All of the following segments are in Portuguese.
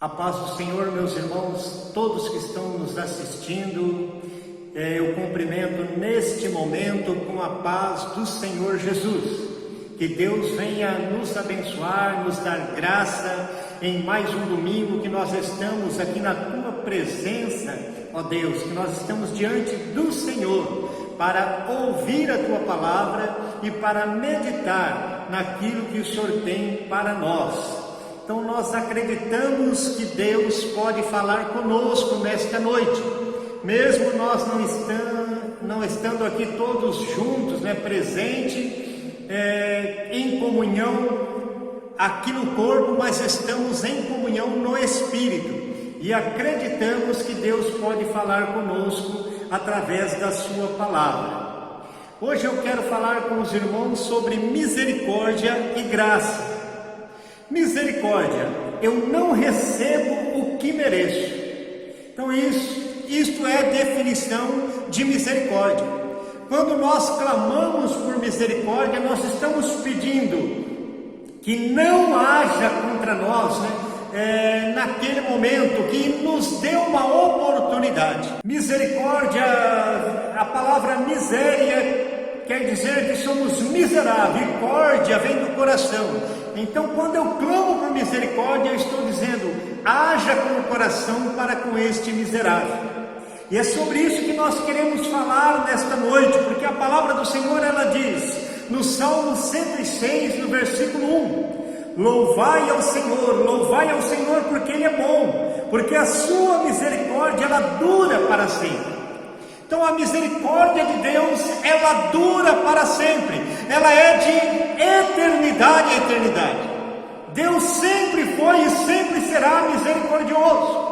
A paz do Senhor, meus irmãos, todos que estão nos assistindo, eu cumprimento neste momento com a paz do Senhor Jesus. Que Deus venha nos abençoar, nos dar graça em mais um domingo que nós estamos aqui na Tua presença, ó Deus, que nós estamos diante do Senhor para ouvir a Tua palavra e para meditar naquilo que o Senhor tem para nós. Então nós acreditamos que Deus pode falar conosco nesta noite, mesmo nós não estando aqui todos juntos, presente, em comunhão aqui no corpo, mas estamos em comunhão no Espírito e acreditamos que Deus pode falar conosco através da sua palavra. Hoje eu quero falar com os irmãos sobre misericórdia e graça. Misericórdia, eu não recebo o que mereço. Então isto é a definição de misericórdia. Quando nós clamamos por misericórdia, nós estamos pedindo que não haja contra nós, naquele momento, que nos dê uma oportunidade. Misericórdia, a palavra miséria quer dizer que somos miseráveis, e córdia vem do coração. Então, quando eu clamo por misericórdia, eu estou dizendo, haja com o coração para com este miserável. E é sobre isso que nós queremos falar nesta noite, porque a palavra do Senhor, ela diz, no Salmo 106, no versículo 1, louvai ao Senhor, porque Ele é bom, porque a sua misericórdia, ela dura para sempre. Então a misericórdia de Deus, ela dura para sempre, ela é de eternidade a eternidade. Deus sempre foi e sempre será misericordioso.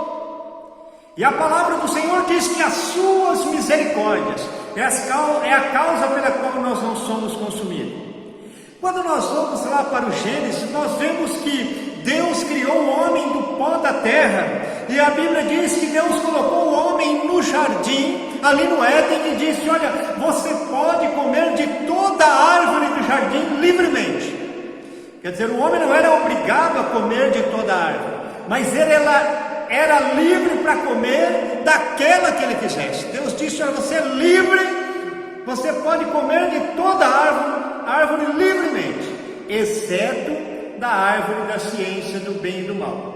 E a palavra do Senhor diz que as suas misericórdias é a causa pela qual nós não somos consumidos. Quando nós vamos lá para o Gênesis, nós vemos que Deus criou o homem do pó da terra, e a Bíblia diz que Deus colocou o homem no jardim, ali no Éden, e disse, olha, você pode comer de toda a árvore do jardim livremente. Quer dizer, o homem não era obrigado a comer de toda a árvore, mas ele era livre para comer daquela que ele quisesse. Deus disse, olha, você é livre, você pode comer de toda a árvore livremente, exceto da árvore da ciência do bem e do mal.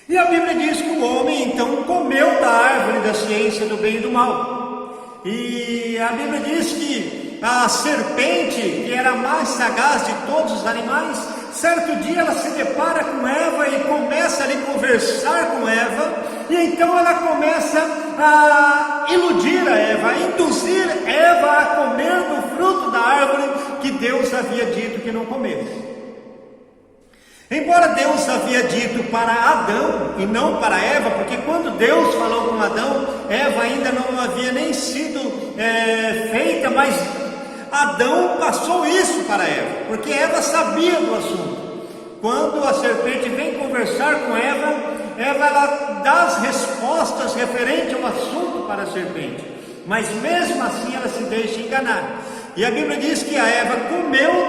E a Bíblia diz que o homem então comeu da árvore da ciência do bem e do mal. E a Bíblia diz que a serpente, que era a mais sagaz de todos os animais, certo dia ela se depara com Eva e começa ali a conversar com Eva, e então ela começa a iludir a Eva, a induzir Eva a comer do fruto da árvore que Deus havia dito que não comesse. Embora Deus havia dito para Adão e não para Eva, porque quando Deus falou com Adão, Eva ainda não havia nem sido feita, mas Adão passou isso para Eva, porque Eva sabia do assunto. Quando a serpente vem conversar com Eva, ela dá as respostas referentes ao assunto para a serpente, mas mesmo assim ela se deixa enganar. E a Bíblia diz que a Eva comeu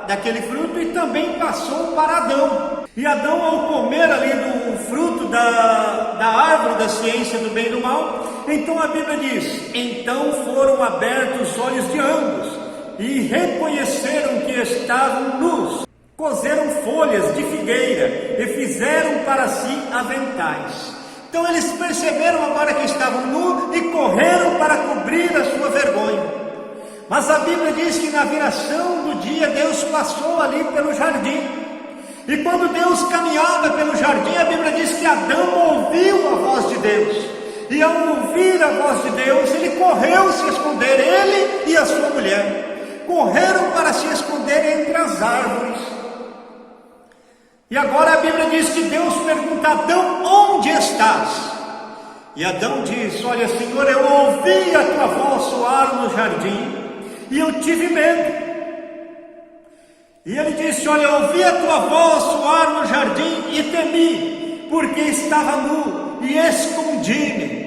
daquele fruto e também passou para Adão. E Adão, ao comer ali do fruto da árvore da ciência do bem e do mal, então a Bíblia diz, então foram abertos os olhos de ambos e reconheceram que estavam nus. Cozeram folhas de figueira e fizeram para si aventais. Então eles perceberam agora que estavam nus e correram para cobrir a sua vergonha. Mas a Bíblia diz que na viração do dia Deus passou ali pelo jardim. E quando Deus caminhava pelo jardim, a Bíblia diz que Adão ouviu a voz de Deus. E ao ouvir a voz de Deus, ele correu se esconder, ele e a sua mulher. Correram para se esconder entre as árvores. E agora a Bíblia diz que Deus pergunta a Adão, onde estás? E Adão diz, olha Senhor, eu ouvi a tua voz soar no jardim, e eu tive medo. E ele disse, olha, eu ouvi a tua voz soar no jardim e temi, porque estava nu e escondi-me.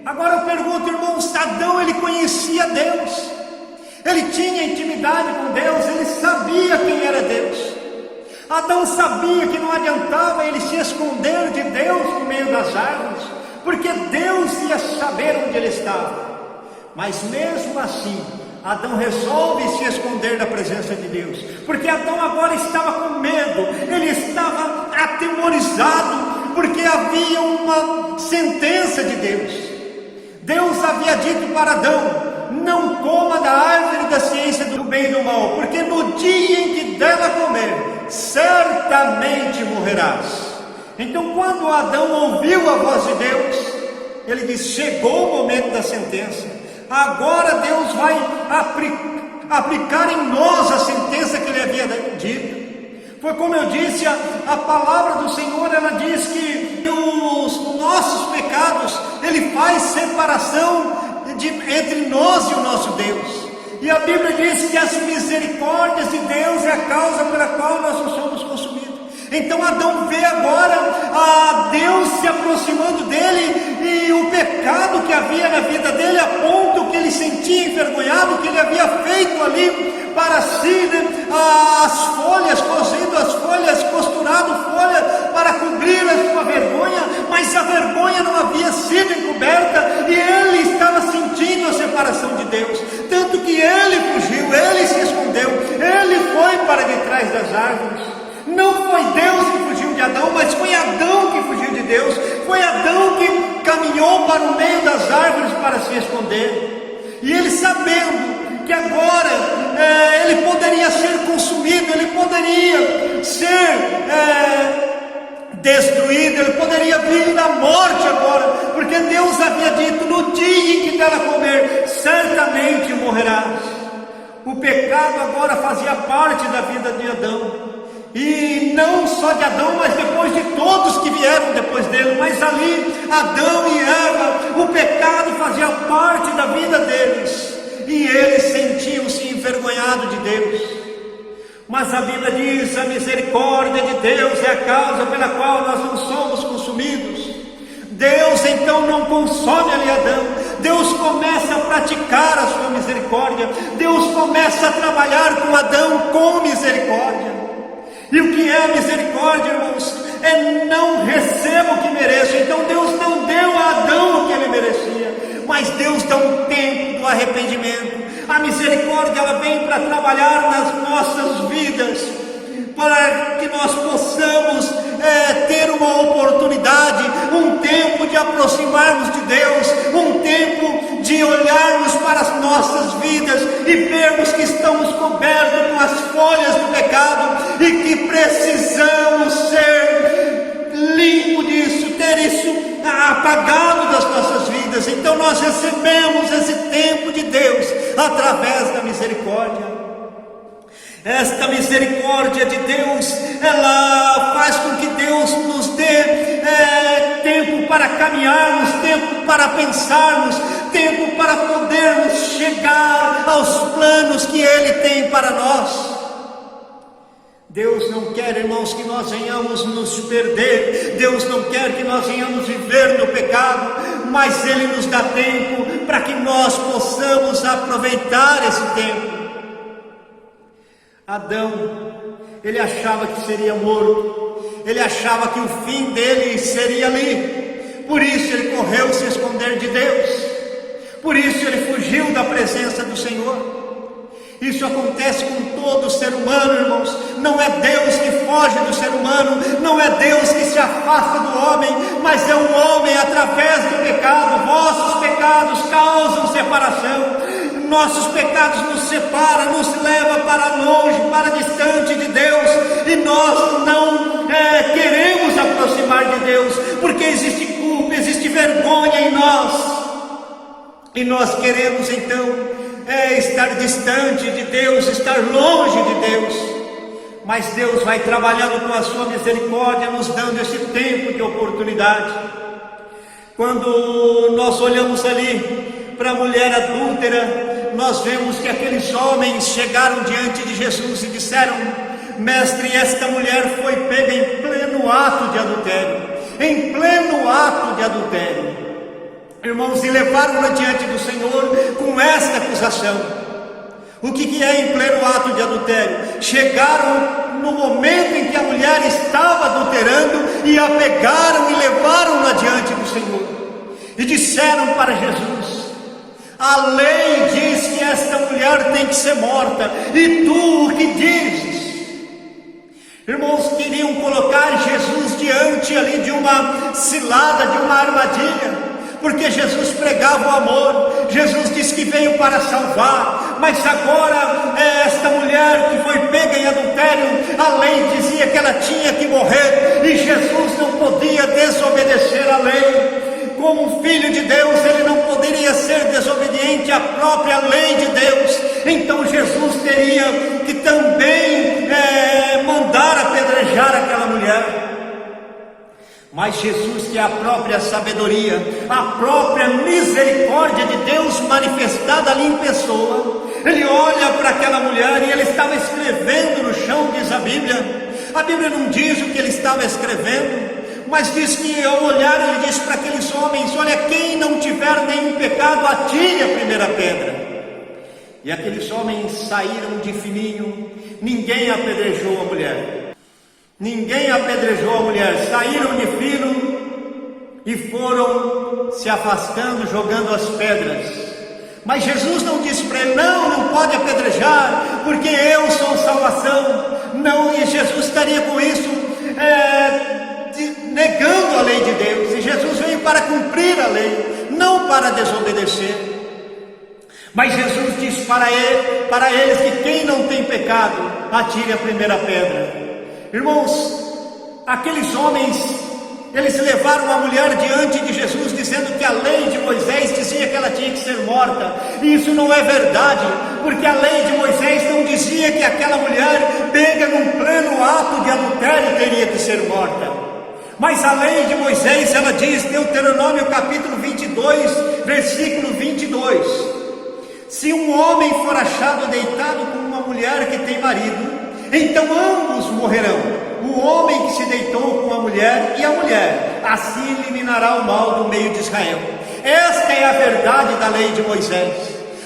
Agora eu pergunto, irmãos, Adão, ele conhecia Deus, ele tinha intimidade com Deus, ele sabia quem era Deus. Adão sabia que não adiantava ele se esconder de Deus no meio das árvores, porque Deus ia saber onde ele estava. Mas mesmo assim, Adão resolve se esconder da presença de Deus, porque Adão agora estava com medo, ele estava atemorizado, porque havia uma sentença de Deus. Deus havia dito para Adão: não coma da árvore da ciência do bem e do mal, porque no dia em que dela comer, certamente morrerás. Então, quando Adão ouviu a voz de Deus, ele disse: chegou o momento da sentença, agora Deus vai aplicar em nós a sentença que ele havia dito. Foi como eu disse, a palavra do Senhor, ela diz que os nossos pecados, ele faz separação entre nós e o nosso Deus. E a Bíblia diz que as misericórdias de Deus é a causa pela qual nós não somos consumidos. Então Adão vê agora a Deus se aproximando dele, e o pecado que havia na vida dele, a ponto que ele sentia envergonhado, que ele havia feito ali para si, as folhas, cozido as folhas, costurado folha para cobrir a sua vergonha, mas a vergonha não havia sido encoberta, e ele estava sentindo a separação de Deus, tanto que ele fugiu, ele se escondeu, ele foi para detrás das árvores. Não foi Deus que fugiu de Adão, mas foi Adão que fugiu de Deus. Foi Adão que caminhou para o meio das árvores para se esconder. E ele, sabendo que agora ele poderia ser consumido, ele poderia ser destruído, ele poderia vir da morte agora, porque Deus havia dito: no dia em que dela comer, certamente morrerás. O pecado agora fazia parte da vida de Adão. E não só de Adão, mas depois de todos que vieram depois dele. Mas ali, Adão e Eva, o pecado fazia parte da vida deles, e eles sentiam-se envergonhados de Deus. Mas a Bíblia diz: a misericórdia de Deus é a causa pela qual nós não somos consumidos. Deus então não consome ali Adão, Deus começa a praticar a sua misericórdia, Deus começa a trabalhar com Adão com misericórdia. E o que é a misericórdia, irmãos? É não recebo o que mereço. Então Deus não deu a Adão o que ele merecia, mas Deus dá um tempo do arrependimento. A misericórdia, ela vem para trabalhar nas nossas vidas, para que nós possamos ter uma oportunidade, um tempo de aproximarmos de Deus, um tempo de olharmos para as nossas vidas e vermos que estamos cobertos com as folhas do pecado e que precisamos ser limpos disso, ter isso apagado das nossas vidas. Então nós recebemos esse tempo de Deus através da misericórdia. Esta misericórdia de Deus, ela faz com que Deus nos dê tempo para caminharmos, tempo para pensarmos, tempo para podermos chegar aos planos que Ele tem para nós. Deus não quer, irmãos, que nós venhamos nos perder. Deus não quer que nós venhamos viver no pecado, mas Ele nos dá tempo para que nós possamos aproveitar esse tempo. Adão, ele achava que seria morto, ele achava que o fim dele seria ali, por isso ele correu se esconder de Deus, por isso ele fugiu da presença do Senhor. Isso acontece com todo ser humano, irmãos. Não é Deus que foge do ser humano, não é Deus que se afasta do homem, mas é o homem através do pecado. Vossos pecados causam separação. Nossos pecados nos separam, nos levam para longe, para distante de Deus, e nós não queremos aproximar de Deus, porque existe culpa, existe vergonha em nós, e nós queremos então estar distante de Deus, estar longe de Deus. Mas Deus vai trabalhando com a sua misericórdia, nos dando esse tempo de oportunidade. Quando nós olhamos ali para a mulher adúltera, nós vemos que aqueles homens chegaram diante de Jesus e disseram: mestre, esta mulher foi pega em pleno ato de adultério, em pleno ato de adultério. Irmãos, e levaram-na diante do Senhor com esta acusação. O que é em pleno ato de adultério? Chegaram no momento em que a mulher estava adulterando, e a pegaram e levaram-na diante do Senhor, e disseram para Jesus: a lei diz que esta mulher tem que ser morta, e tu o que dizes? Irmãos, queriam colocar Jesus diante ali de uma cilada, de uma armadilha, porque Jesus pregava o amor. Jesus disse que veio para salvar, mas agora esta mulher que foi pega em adultério, a lei dizia que ela tinha que morrer, e Jesus não podia desobedecer à lei. Como filho de Deus, ele não poderia ser desobediente à própria lei de Deus. Então Jesus teria que também mandar apedrejar aquela mulher. Mas Jesus, que é a própria sabedoria, a própria misericórdia de Deus manifestada ali em pessoa, ele olha para aquela mulher e ele estava escrevendo no chão, diz a Bíblia. A Bíblia não diz o que ele estava escrevendo, mas diz que ao olhar ele disse para aqueles homens: olha, quem não tiver nenhum pecado, atire a primeira pedra. E aqueles homens saíram de fininho, ninguém apedrejou a mulher. Ninguém apedrejou a mulher, saíram de fino e foram se afastando, jogando as pedras. Mas Jesus não disse para ele: não pode apedrejar, porque eu sou salvação. Não, e Jesus estaria com isso negando a lei de Deus. E Jesus veio para cumprir a lei, não para desobedecer. Mas Jesus disse para eles que quem não tem pecado, atire a primeira pedra. Irmãos, aqueles homens, eles levaram a mulher diante de Jesus, dizendo que a lei de Moisés dizia que ela tinha que ser morta. E isso não é verdade, porque a lei de Moisés não dizia que aquela mulher pega num pleno ato de adultério teria que ser morta. Mas a lei de Moisés, ela diz, Deuteronômio capítulo 22, versículo 22: se um homem for achado deitado com uma mulher que tem marido, então ambos morrerão, o homem que se deitou com a mulher e a mulher. Assim eliminará o mal do meio de Israel. Esta é a verdade da lei de Moisés.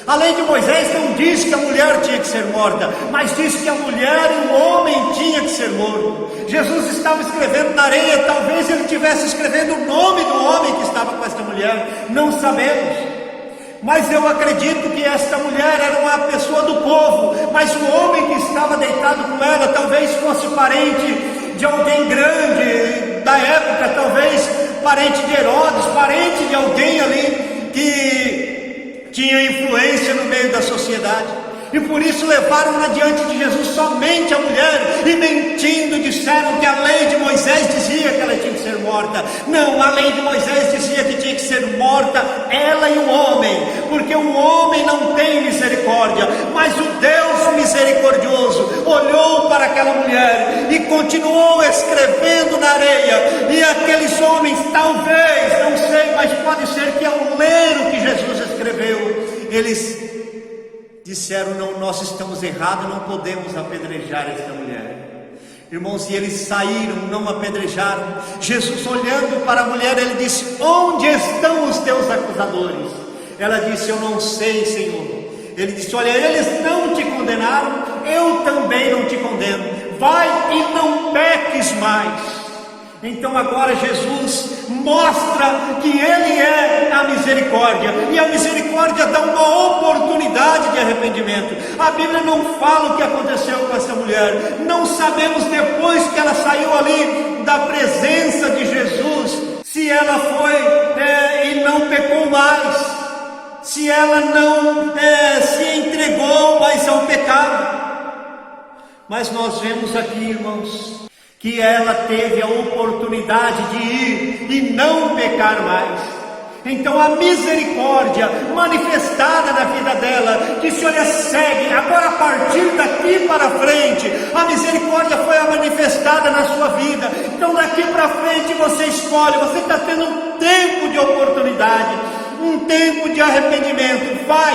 A lei de Moisés não diz que a mulher tinha que ser morta, mas diz que a mulher e o homem tinha que ser morto. Jesus estava escrevendo na areia, talvez ele estivesse escrevendo o nome do homem que estava com esta mulher, não sabemos. Mas eu acredito que esta mulher era uma pessoa do povo, mas o homem que estava deitado com ela talvez fosse parente de alguém grande da época, talvez parente de Herodes, parente de alguém ali que tinha influência no meio da sociedade. E por isso levaram-na diante de Jesus somente a mulher, e mentindo disseram que a lei de Moisés dizia que ela tinha que ser morta. Não, a lei de Moisés dizia que tinha que ser morta ela e o homem, porque o homem não tem misericórdia, mas o Deus misericordioso olhou para aquela mulher e continuou escrevendo na areia. E aqueles homens, talvez, não sei, mas pode ser que ao ler o que Jesus escreveu, eles disseram: não, nós estamos errados, não podemos apedrejar esta mulher. Irmãos, e eles saíram, não apedrejaram. Jesus, olhando para a mulher, ele disse: onde estão os teus acusadores? Ela disse: eu não sei, Senhor. Ele disse: olha, eles não te condenaram, eu também não te condeno. Vai e não peques mais. Então agora Jesus mostra que Ele é a misericórdia, e a misericórdia dá uma oportunidade de arrependimento. A Bíblia não fala o que aconteceu com essa mulher, não sabemos depois que ela saiu ali da presença de Jesus, se ela foi e não pecou mais, se ela não se entregou mais ao pecado. Mas nós vemos aqui, irmãos, que ela teve a oportunidade de ir e não pecar mais. Então a misericórdia manifestada na vida dela disse: olha, segue, agora a partir daqui para frente, a misericórdia foi manifestada na sua vida. Então daqui para frente você escolhe, você está tendo um tempo de oportunidade, um tempo de arrependimento. Vai,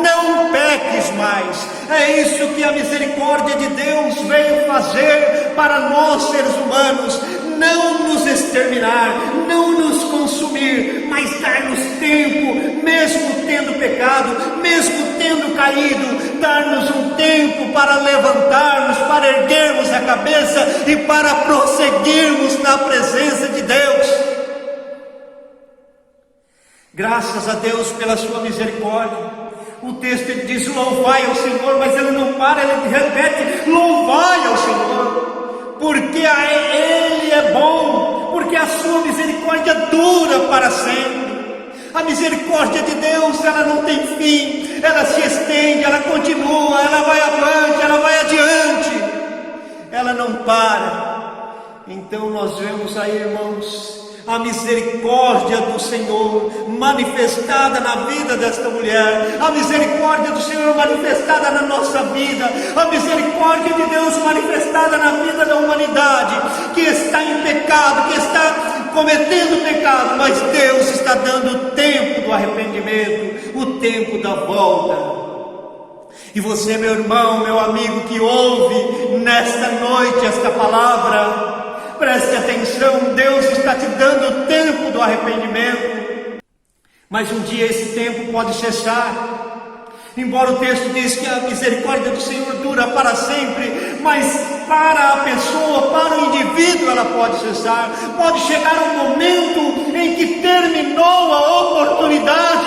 não peques mais. É isso que a misericórdia de Deus veio fazer para nós seres humanos: não nos exterminar, não nos consumir, mas dar-nos tempo, mesmo tendo pecado, mesmo tendo caído, dar-nos um tempo para levantarmos, para erguermos a cabeça e para prosseguirmos na presença de Deus. Graças a Deus pela sua misericórdia. O texto ele diz: louvai ao Senhor, mas ele não para, ele repete: louvai ao Senhor, porque a Ele é bom, porque a sua misericórdia dura para sempre. A misericórdia de Deus, ela não tem fim, ela se estende, ela continua, ela vai avante, ela vai adiante, ela não para. Então nós vemos aí, irmãos, a misericórdia do Senhor manifestada na vida desta mulher, a misericórdia do Senhor manifestada na nossa vida, a misericórdia de Deus manifestada na vida da humanidade, que está em pecado, que está cometendo pecado, mas Deus está dando o tempo do arrependimento, o tempo da volta. E você, meu irmão, meu amigo, que ouve nesta noite esta palavra, preste atenção, Deus está te dando o tempo do arrependimento, mas um dia esse tempo pode cessar. Embora o texto diz que a misericórdia do Senhor dura para sempre, mas para a pessoa, para o indivíduo, ela pode cessar. Pode chegar um momento em que terminou a oportunidade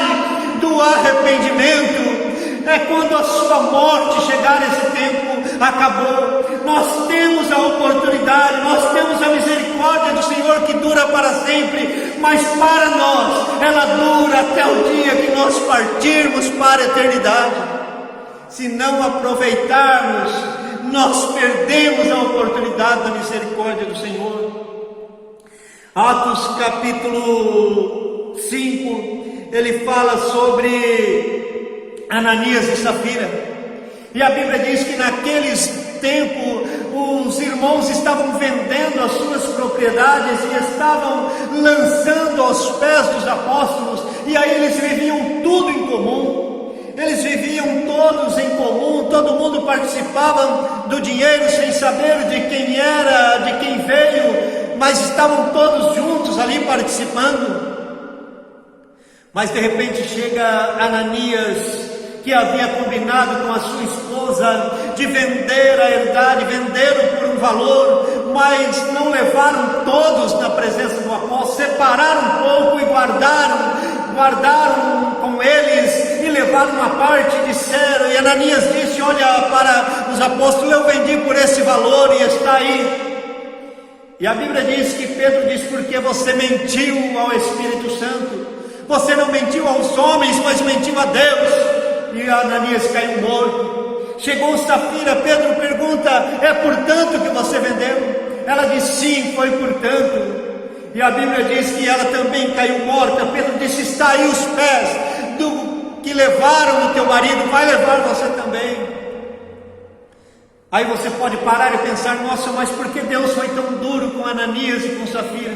do arrependimento. É quando a sua morte chegar, esse tempo acabou. Nós temos a oportunidade, nós temos a misericórdia do Senhor que dura para sempre, mas para nós ela dura até o dia que nós partirmos para a eternidade. Se não aproveitarmos, nós perdemos a oportunidade da misericórdia do Senhor. Atos capítulo 5, ele fala sobre Ananias e Safira, e a Bíblia diz que naqueles tempos os irmãos estavam vendendo as suas propriedades e estavam lançando aos pés dos apóstolos, e aí eles viviam tudo em comum, eles viviam todos em comum, todo mundo participava do dinheiro sem saber de quem era, de quem veio, mas estavam todos juntos ali participando. Mas de repente chega Ananias, que havia combinado com a sua esposa de vender a herdade, venderam por um valor, mas não levaram todos na presença do apóstolo, separaram um pouco e guardaram com eles e levaram uma parte, disseram, e Ananias disse: olha para os apóstolos, eu vendi por esse valor e está aí. E a Bíblia diz que Pedro diz: porque você mentiu ao Espírito Santo, você não mentiu aos homens, mas mentiu a Deus. E Ananias caiu morto. Chegou Safira, Pedro pergunta: é por tanto que você vendeu? Ela diz: sim, foi por tanto. E a Bíblia diz que ela também caiu morta. Pedro disse: está aí os pés do que levaram o teu marido, vai levar você também. Aí você pode parar e pensar: nossa, mas por que Deus foi tão duro com Ananias e com Safira?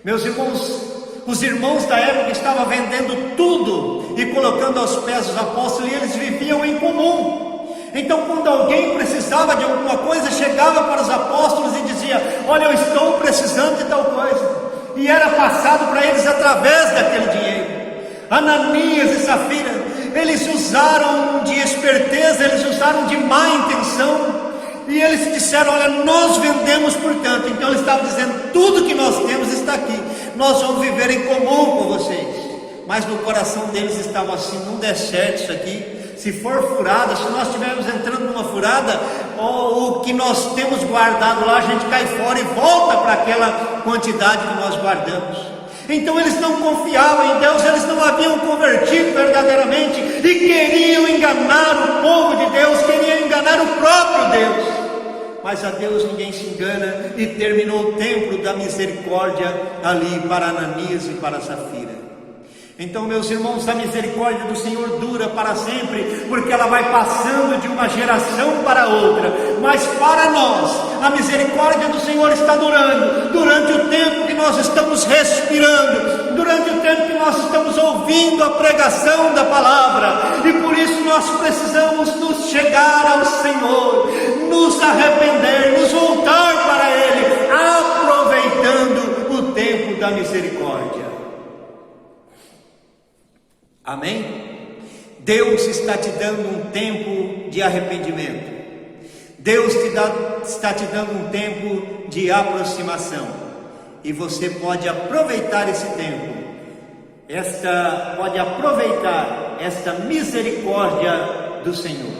Meus irmãos, os irmãos da época estavam vendendo tudo e colocando aos pés dos apóstolos, e eles viviam em comum. Então quando alguém precisava de alguma coisa, chegava para os apóstolos e dizia: olha, eu estou precisando de tal coisa, e era passado para eles através daquele dinheiro. Ananias e Safira, eles usaram de esperteza, eles usaram de má intenção, e eles disseram: olha, nós vendemos por tanto. Então eles estavam dizendo: tudo que nós temos está aqui, nós vamos viver em comum com vocês. Mas no coração deles estava assim: não der certo isso aqui, se for furada, se nós estivermos entrando numa furada, o que nós temos guardado lá, a gente cai fora e volta para aquela quantidade que nós guardamos. Então eles não confiavam em Deus, eles não haviam convertido verdadeiramente e queriam enganar o povo de Deus, queriam enganar o próprio Deus. Mas a Deus ninguém se engana, e terminou o tempo da misericórdia ali para Ananias e para Safira. Então, meus irmãos, a misericórdia do Senhor dura para sempre, porque ela vai passando de uma geração para outra. Mas para nós, a misericórdia do Senhor está durando durante o tempo que nós estamos respirando, durante o tempo que nós estamos ouvindo a pregação da palavra. E por isso nós precisamos nos chegar ao Senhor, nos arrepender, nos voltar para Ele, aproveitando o tempo da misericórdia. Amém? Deus está te dando um tempo de arrependimento. Deus está te dando um tempo de aproximação. E você pode aproveitar esse tempo. Pode aproveitar esta misericórdia do Senhor.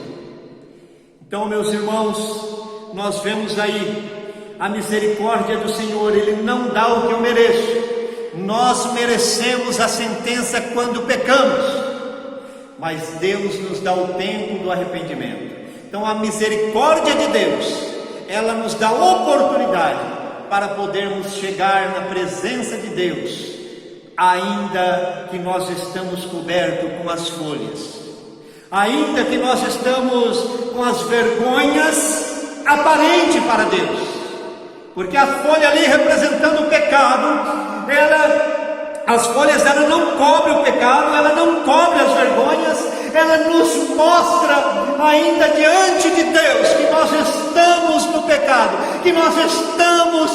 Então, meus irmãos, nós vemos aí a misericórdia do Senhor. Ele não dá o que eu mereço. Nós merecemos a sentença quando pecamos, mas Deus nos dá o tempo do arrependimento. Então a misericórdia de Deus, ela nos dá oportunidade para podermos chegar na presença de Deus, ainda que nós estamos cobertos com as folhas, ainda que nós estamos com as vergonhas aparentes para Deus, porque a folha ali representando o pecado, as folhas ela não cobre o pecado, ela não cobre as vergonhas, ela nos mostra ainda diante de Deus que nós estamos no pecado, que nós estamos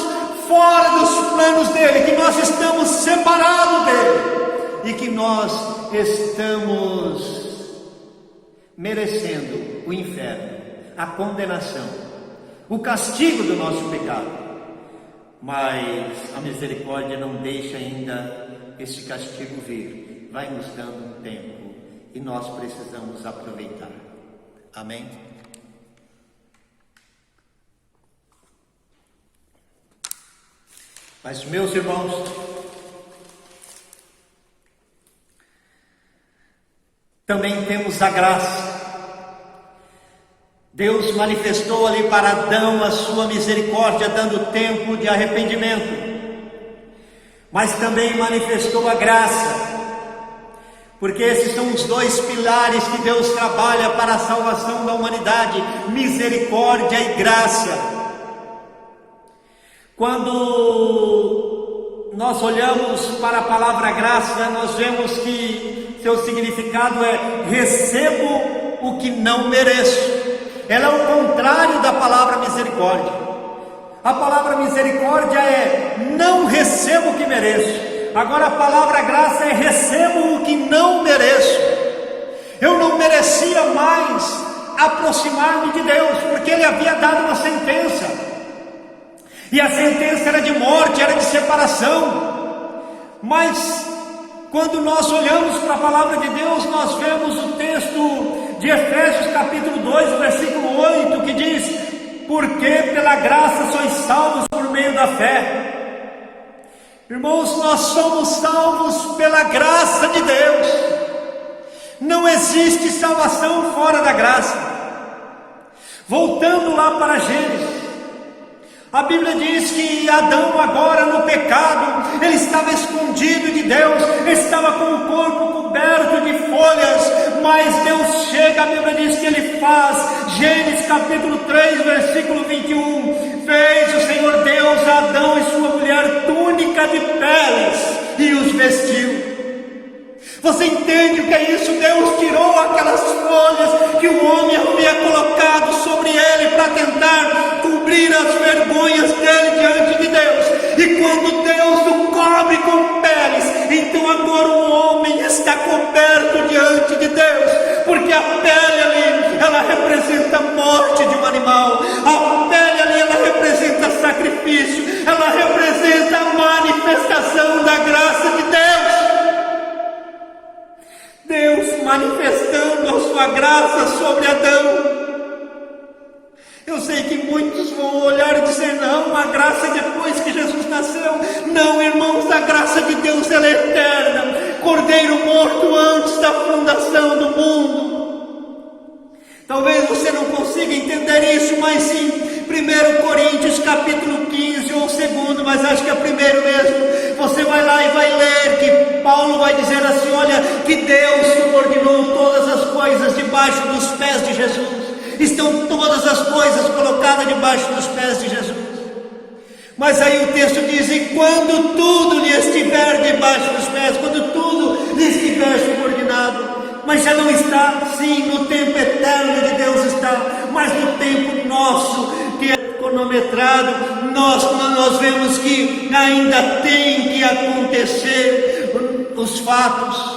fora dos planos dele, que nós estamos separados dele e que nós estamos merecendo o inferno, a condenação, o castigo do nosso pecado. Mas a misericórdia não deixa ainda esse castigo vir, vai nos dando um tempo e nós precisamos aproveitar. Amém? Mas, meus irmãos, também temos a graça. Deus manifestou ali para Adão a sua misericórdia, dando tempo de arrependimento, mas também manifestou a graça, porque esses são os dois pilares que Deus trabalha para a salvação da humanidade: misericórdia e graça. Quando nós olhamos para a palavra graça, nós vemos que seu significado é recebo o que não mereço. Ela é o contrário da palavra misericórdia. A palavra misericórdia é não recebo o que mereço. Agora a palavra graça é recebo o que não mereço. Eu não merecia mais aproximar-me de Deus, porque Ele havia dado uma sentença, e a sentença era de morte, era de separação. Mas quando nós olhamos para a palavra de Deus, nós vemos o texto de Efésios capítulo 2, versículo 8, que diz: porque pela graça sois salvos por meio da fé. Irmãos, nós somos salvos pela graça de Deus. Não existe salvação fora da graça. Voltando lá para Gênesis, a Bíblia diz que Adão, agora no pecado, ele estava escondido de Deus, estava com o corpo coberto de folhas, mas Deus chega, a Bíblia diz que Ele faz, Gênesis capítulo 3, versículo 21, fez o Senhor Deus a Adão e sua mulher túnica de peles e os vestiu. Você entende o que é isso? Deus tirou aquelas folhas que o homem havia colocado sobre ele para tentar cobrir as vergonhas dele diante de Deus. E quando Deus o cobre com peles, então agora o homem está coberto diante de Deus, porque a pele ali, ela representa a morte de um animal, a pele ali, ela representa sacrifício, ela representa a manifestação da graça de Deus. Deus manifestando a sua graça sobre Adão. Eu sei que muitos vão olhar e dizer: não, a graça é depois que Jesus nasceu. Não, irmãos, a graça de Deus, ela é eterna. Cordeiro morto antes da fundação do mundo. Talvez você não consiga entender isso, mas sim, 1 Coríntios capítulo 15 ou 2, mas acho que é 1 mesmo. Você vai lá e vai ler que Paulo vai dizer assim: olha, que Deus subordinou todas as coisas debaixo dos pés de Jesus. Estão todas as coisas colocadas debaixo dos pés de Jesus. Mas aí o texto diz: e quando tudo lhe estiver debaixo dos pés, quando tudo lhe estiver subordinado. Mas já não está, sim, no tempo eterno de Deus está, mas no tempo nosso, que é cronometrado, nós vemos que ainda tem que acontecer os fatos.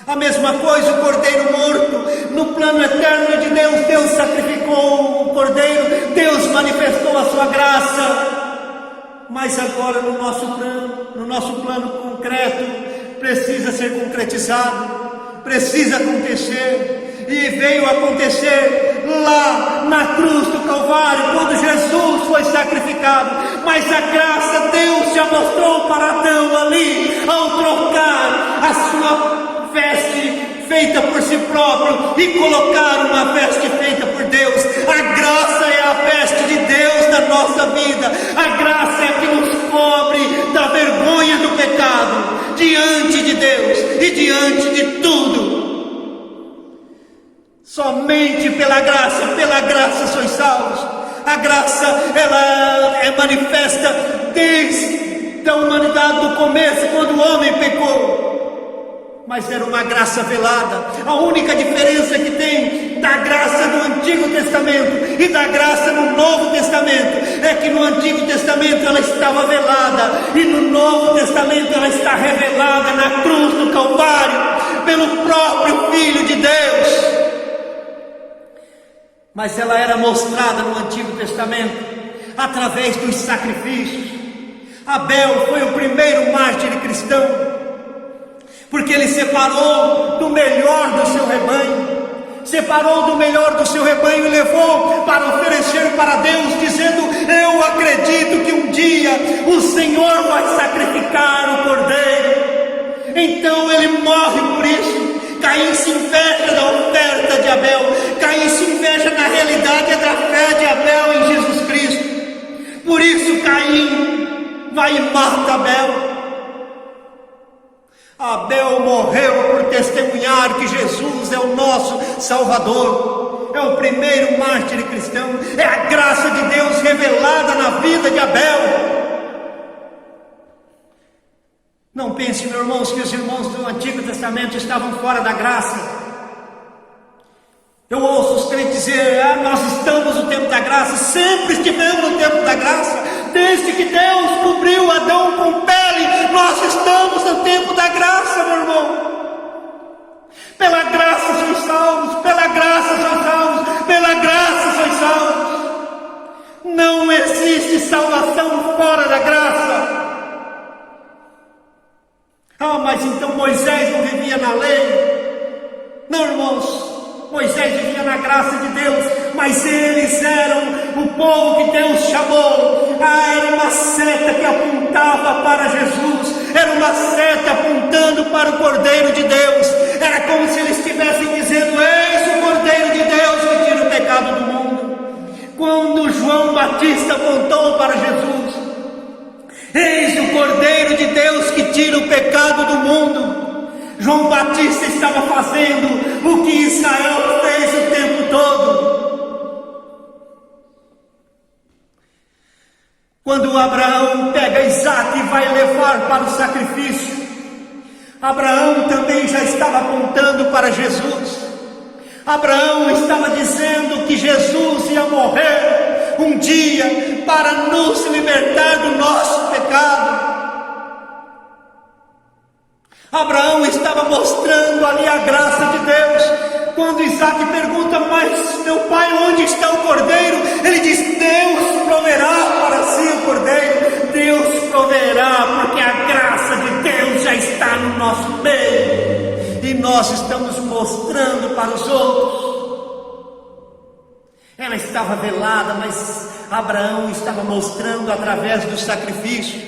A mesma coisa o cordeiro morto, no plano eterno de Deus, Deus sacrificou o cordeiro, Deus manifestou a sua graça. Mas agora no nosso plano concreto, precisa ser concretizado, precisa acontecer, e veio acontecer lá na cruz do Calvário, quando Jesus foi sacrificado. Mas a graça Deus já mostrou para Adão ali, ao trocar a sua veste feita por si próprio e colocar uma veste feita por Deus. A graça é a veste de Deus na nossa vida. A graça é que nos cobre da vergonha do pecado diante de Deus e diante de tudo. Somente pela graça sois salvos. A graça, ela é manifesta desde a humanidade do começo, quando o homem pecou. Mas era uma graça velada. A única diferença que tem da graça do Antigo Testamento e da graça no Novo Testamento é que no Antigo Testamento ela estava velada, e no Novo Testamento ela está revelada na cruz do Calvário, pelo próprio Filho de Deus. Mas ela era mostrada no Antigo Testamento através dos sacrifícios. Abel foi o primeiro mártir cristão, porque ele separou do melhor do seu rebanho, e levou para oferecer para Deus, dizendo: eu acredito que um dia o Senhor vai sacrificar o cordeiro. Então ele morre por isso. Caim se inveja da oferta de Abel, Caim se inveja na realidade da fé de Abel em Jesus Cristo. Por isso Caim vai e mata Abel. Abel morreu por testemunhar que Jesus é o nosso Salvador. É o primeiro mártir cristão. É a graça de Deus revelada na vida de Abel. Não pense, meus irmãos, que os irmãos do Antigo Testamento estavam fora da graça. Eu ouço os crentes dizer: nós estamos no tempo da graça. Sempre estivemos no tempo da graça. Desde que Deus cobriu Adão com pele, nós estamos no tempo da graça, meu irmão. Pela graça sois salvos, pela graça sois salvos, pela graça sois salvos. Não existe salvação fora da graça. Mas então Moisés não vivia na lei? Não, irmãos, Moisés vivia na graça de Deus, mas eles eram o povo que Deus chamou. Era uma seta que apontava para Jesus, era uma seta apontando para o Cordeiro de Deus. Era como se eles estivessem dizendo: eis o Cordeiro de Deus que tira o pecado do mundo. Quando João Batista apontou para Jesus: eis o Cordeiro de Deus que tira o pecado do mundo, João Batista estava fazendo o que Israel fez o tempo todo. Quando Abraão pega Isaque e vai levar para o sacrifício, Abraão também já estava apontando para Jesus. Abraão estava dizendo que Jesus ia morrer um dia para nos libertar do nosso pecado. Abraão estava mostrando ali a graça de Deus. Quando Isaque pergunta: mas meu pai, onde está o cordeiro? Ele diz: Deus proverá para si o cordeiro. Deus proverá, porque a graça de Deus já está no nosso meio, e nós estamos mostrando para os outros. Ela estava velada, mas Abraão estava mostrando através do sacrifício.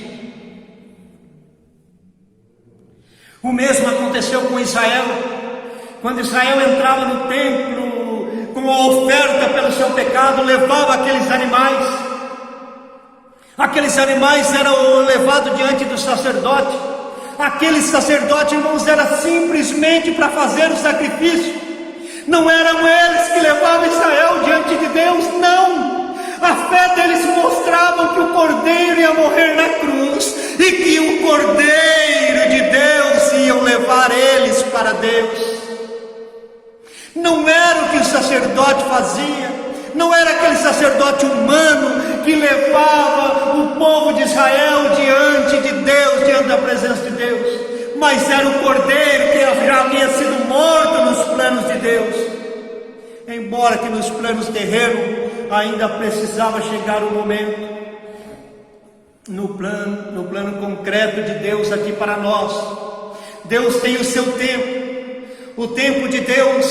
O mesmo aconteceu com Israel. Quando Israel entrava no templo com a oferta pelo seu pecado, levava aqueles animais. Aqueles animais eram levados diante do sacerdote. Aquele sacerdote, irmãos, era simplesmente para fazer o sacrifício. Não eram eles que levavam Israel diante de Deus, não. A fé deles mostrava que o Cordeiro ia morrer na cruz, e que o Cordeiro de Deus ia levar eles para Deus. Não era o que o sacerdote fazia, não era aquele sacerdote humano que levava o povo de Israel diante de Deus, diante da presença de Deus, mas era o Cordeiro que já havia sido Deus, embora que nos planos terrenos ainda precisava chegar o momento, no plano concreto de Deus aqui para nós. Deus tem o seu tempo, o tempo de Deus,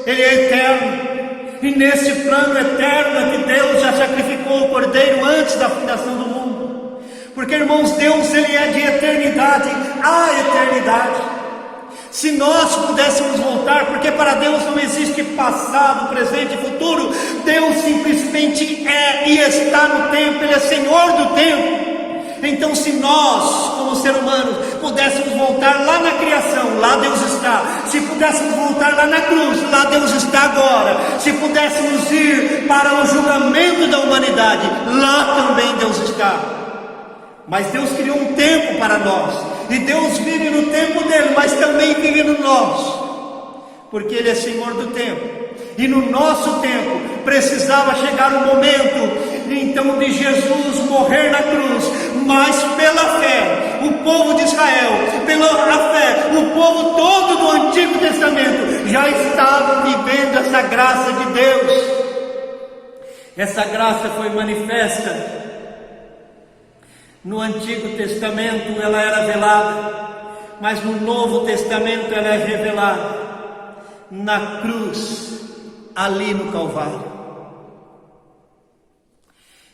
ele é eterno, e nesse plano eterno é que Deus já sacrificou o Cordeiro antes da fundação do mundo, porque, irmãos, Deus, ele é de eternidade a eternidade. Se nós pudéssemos voltar, porque para Deus não existe passado, presente e futuro, Deus simplesmente é e está no tempo, ele é Senhor do tempo. Então, se nós, como ser humanos, pudéssemos voltar lá na criação, lá Deus está. Se pudéssemos voltar lá na cruz, lá Deus está agora. Se pudéssemos ir para o julgamento da humanidade, lá também Deus está. Mas Deus criou um tempo para nós, e Deus vive no tempo dele, mas também vive no nosso, porque ele é Senhor do tempo. E no nosso tempo precisava chegar o momento então de Jesus morrer na cruz, mas pela fé, o povo de Israel, pela fé, o povo todo do Antigo Testamento já estava vivendo essa graça de Deus. Essa graça foi manifesta no Antigo Testamento, ela era velada, mas no Novo Testamento ela é revelada na cruz, ali no Calvário.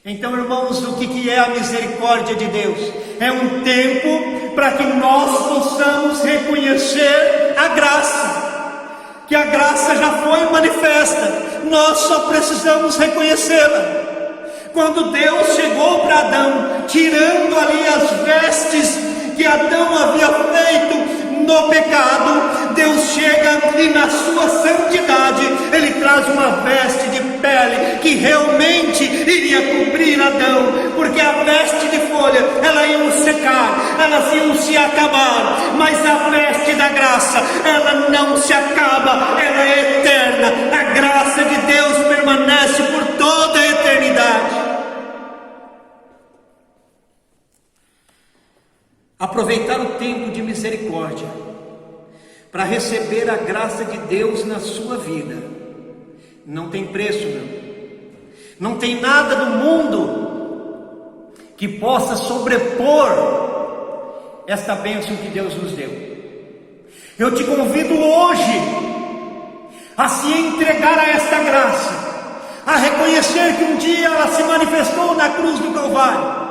Então, irmãos, o que é a misericórdia de Deus? É um tempo para que nós possamos reconhecer a graça, que a graça já foi manifesta, nós só precisamos reconhecê-la. Quando Deus chegou para Adão, tirando ali as vestes que Adão havia feito no pecado, Deus chega e na sua santidade, Ele traz uma veste de pele que realmente iria cobrir Adão, porque a veste de folha, ela ia secar, elas iam se acabar, mas a veste da graça, ela não se acaba, ela é eterna. A graça de Deus permanece por toda a eternidade. Aproveitar o tempo de misericórdia para receber a graça de Deus na sua vida não tem preço, não tem nada do mundo que possa sobrepor esta bênção que Deus nos deu. Eu te convido hoje a se entregar a esta graça, a reconhecer que um dia ela se manifestou na cruz do Calvário,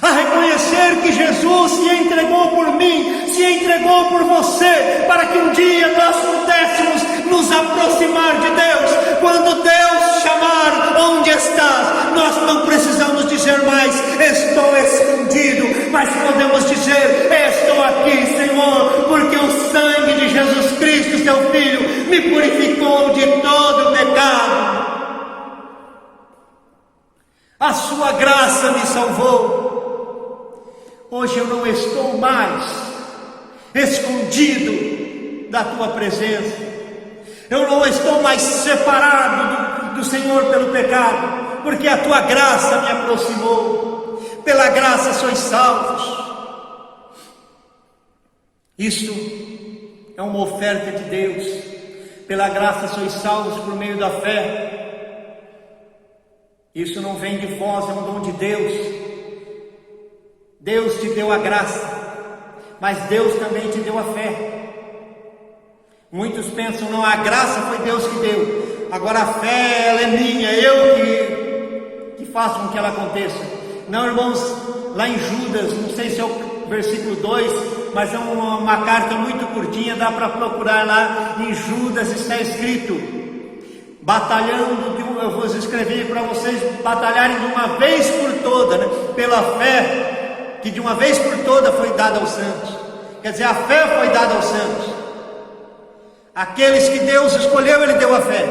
a reconhecer que Jesus se entregou por mim, se entregou por você, para que um dia nós pudéssemos nos aproximar de Deus. Quando Deus chamar, onde estás? Nós não precisamos dizer mais, estou escondido, mas podemos dizer, estou aqui, Senhor, porque o sangue de Jesus Cristo, Seu Filho, me purificou de todo o pecado. A sua graça me salvou. Hoje eu não estou mais escondido da Tua presença, eu não estou mais separado do Senhor pelo pecado, porque a Tua graça me aproximou. Pela graça sois salvos. Isto é uma oferta de Deus. Pela graça sois salvos por meio da fé. Isso não vem de vós, é um dom de Deus. Deus te deu a graça, mas Deus também te deu a fé. Muitos pensam, não, a graça foi Deus que deu, agora a fé, ela é minha, eu que faço com que ela aconteça. Não, irmãos, lá em Judas, não sei se é o versículo 2, mas é uma carta muito curtinha, dá para procurar lá. Em Judas está escrito, batalhando, eu vou escrever para vocês batalharem de uma vez por toda, né, pela fé, que de uma vez por toda foi dada aos santos. Quer dizer, a fé foi dada aos santos. Aqueles que Deus escolheu, Ele deu a fé.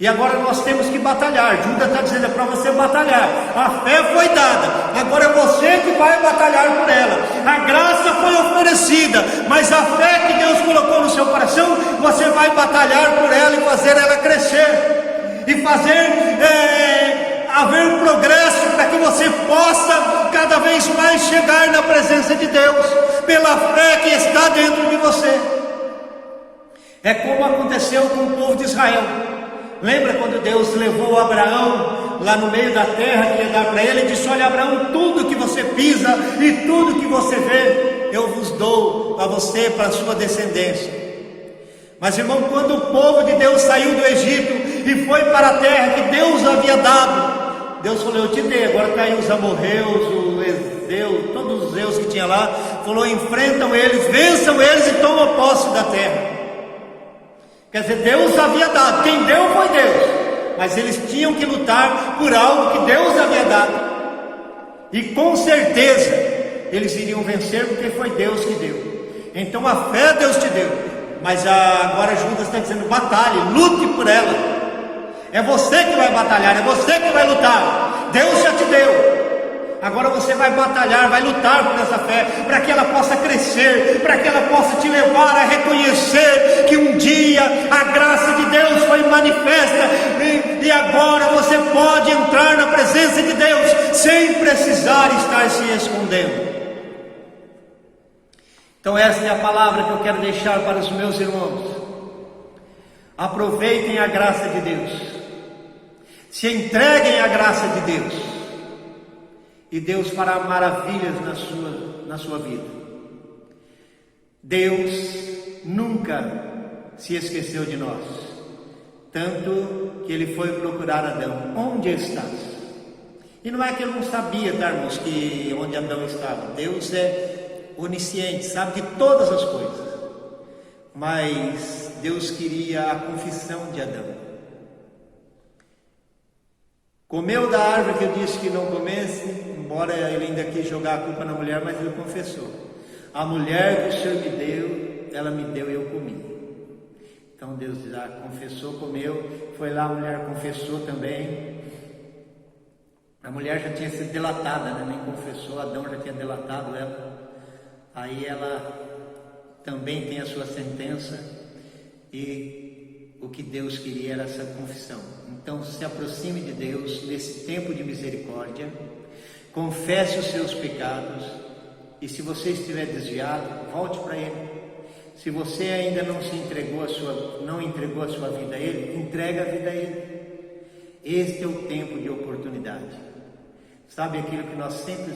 E agora nós temos que batalhar. Judas está dizendo, é para você batalhar. A fé foi dada, agora é você que vai batalhar por ela. A graça foi oferecida, mas a fé que Deus colocou no seu coração, você vai batalhar por ela e fazer ela crescer, e fazer haver progresso, para que você possa cada vez mais chegar na presença de Deus, pela fé que está dentro de você. É como aconteceu com o povo de Israel. Lembra quando Deus levou Abraão lá no meio da terra que ia dar para ele? Ele disse: olha, Abraão, tudo que você pisa e tudo que você vê, eu vos dou a você para a sua descendência. Mas, irmão, quando o povo de Deus saiu do Egito e foi para a terra que Deus havia dado, Deus falou: eu te dei. Agora está aí os amorreus, o Ezeu, todos os Zeus que tinha lá. Falou: enfrentam eles, vençam eles e tomam posse da terra. Quer dizer, Deus havia dado, quem deu foi Deus, mas eles tinham que lutar por algo que Deus havia dado, e com certeza eles iriam vencer, porque foi Deus que deu. Então a fé Deus te deu, mas agora Judas está dizendo: batalhe, lute por ela. É você que vai batalhar, é você que vai lutar. Deus já te deu, agora você vai batalhar, vai lutar por essa fé, para que ela possa crescer, para que ela possa te levar a reconhecer que um dia a graça de Deus foi manifesta, e agora você pode entrar na presença de Deus sem precisar estar se escondendo. Então essa é a palavra que eu quero deixar para os meus irmãos. Aproveitem a graça de Deus, se entreguem à graça de Deus, e Deus fará maravilhas na sua vida. Deus nunca se esqueceu de nós, tanto que Ele foi procurar Adão: onde estás? E não é que Ele não sabia, darmos que onde Adão estava. Deus é onisciente, sabe de todas as coisas, mas Deus queria a confissão de Adão. Comeu da árvore que eu disse que não comesse, embora ele ainda quis jogar a culpa na mulher, mas ele confessou: a mulher que o Senhor me deu, ela me deu e eu comi. Então Deus já confessou, comeu, foi lá, a mulher confessou também. A mulher já tinha sido delatada, né? Nem confessou, Adão já tinha delatado ela. Aí ela também tem a sua sentença, e o que Deus queria era essa confissão. Então se aproxime de Deus nesse tempo de misericórdia, confesse os seus pecados, e se você estiver desviado, volte para Ele. Se você ainda não entregou a sua vida a Ele, entrega a vida a Ele. Este é o tempo de oportunidade. Sabe aquilo que nós sempre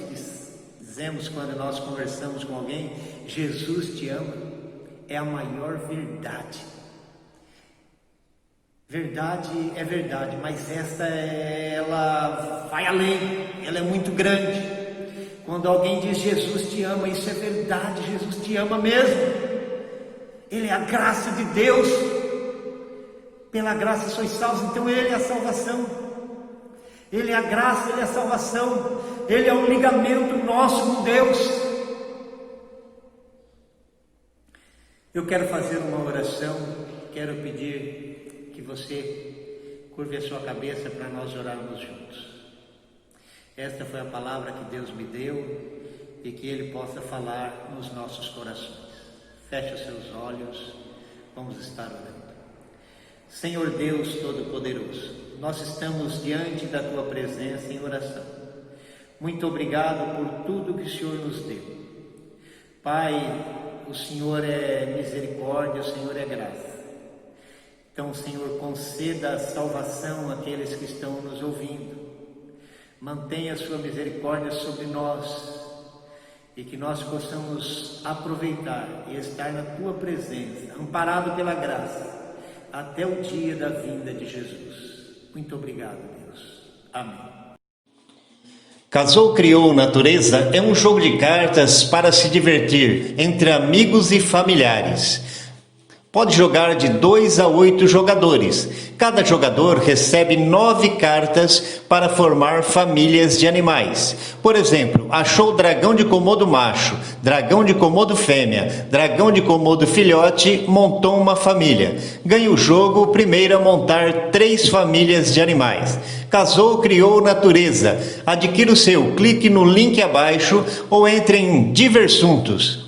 dizemos quando nós conversamos com alguém? Jesus te ama. É a maior verdade. Verdade é verdade, mas ela vai além, ela é muito grande. Quando alguém diz Jesus te ama, isso é verdade, Jesus te ama mesmo. Ele é a graça de Deus, pela graça sois salvos. Então Ele é a salvação, Ele é a graça, Ele é a salvação, Ele é um ligamento nosso com Deus. Eu quero fazer uma oração, quero pedir que você curve a sua cabeça para nós orarmos juntos. Esta foi a palavra que Deus me deu e que Ele possa falar nos nossos corações. Feche os seus olhos, vamos estar orando. Senhor Deus Todo-Poderoso, nós estamos diante da Tua presença em oração. Muito obrigado por tudo que o Senhor nos deu. Pai, o Senhor é misericórdia, o Senhor é graça. Então, Senhor, conceda a salvação àqueles que estão nos ouvindo. Mantenha a sua misericórdia sobre nós e que nós possamos aproveitar e estar na Tua presença, amparado pela graça, até o dia da vinda de Jesus. Muito obrigado, Deus. Amém. Casou, Criou, Natureza é um jogo de cartas para se divertir entre amigos e familiares. Pode jogar de 2 a 8 jogadores. Cada jogador recebe 9 cartas para formar famílias de animais. Por exemplo, achou dragão de Komodo macho, dragão de Komodo fêmea, dragão de Komodo filhote, montou uma família. Ganha o jogo o primeiro a montar 3 famílias de animais. Casou, Criou, Natureza. Adquira o seu, clique no link abaixo ou entre em Diversuntos.